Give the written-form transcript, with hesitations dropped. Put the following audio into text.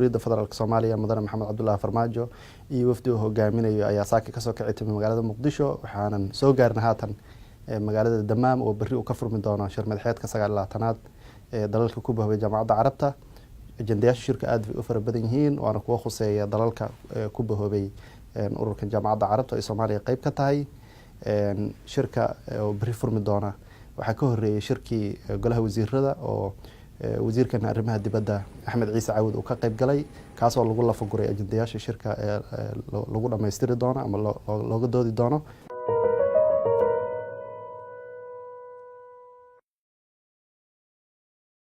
jamhuuriyadda federaalk Soomaaliya mudane Maxamed Cabdullaahi Farmaajo iyo wafdi uu hogaaminayo ayaa saaka kasoo kici timay magaalada Muqdisho waxaanan soo gaarnay haatan magaalada Damaam oo berri uu ka furmi doono shir madaxeedka 29aad ee dalalka ku bahoobay Jaamacadda Carabta. ajendayaasha shirka aad bay u fara badan yihiin waana kuwa khuseeya dalalka ku bahoobay ururka Jaamacadda Carabta ee Soomaaliya qayb ka tahay. shirka oo berri furmi doona waxaa ka horeeyay shirkii golaha wasiirada oo wasiirkan arrimaha dibadda Axmed Ciise Caawud uu ka qayb galay kaas oo lagu lafaguray ajendayaasha shirka lagu dhameystiri doono ama looga doodi doono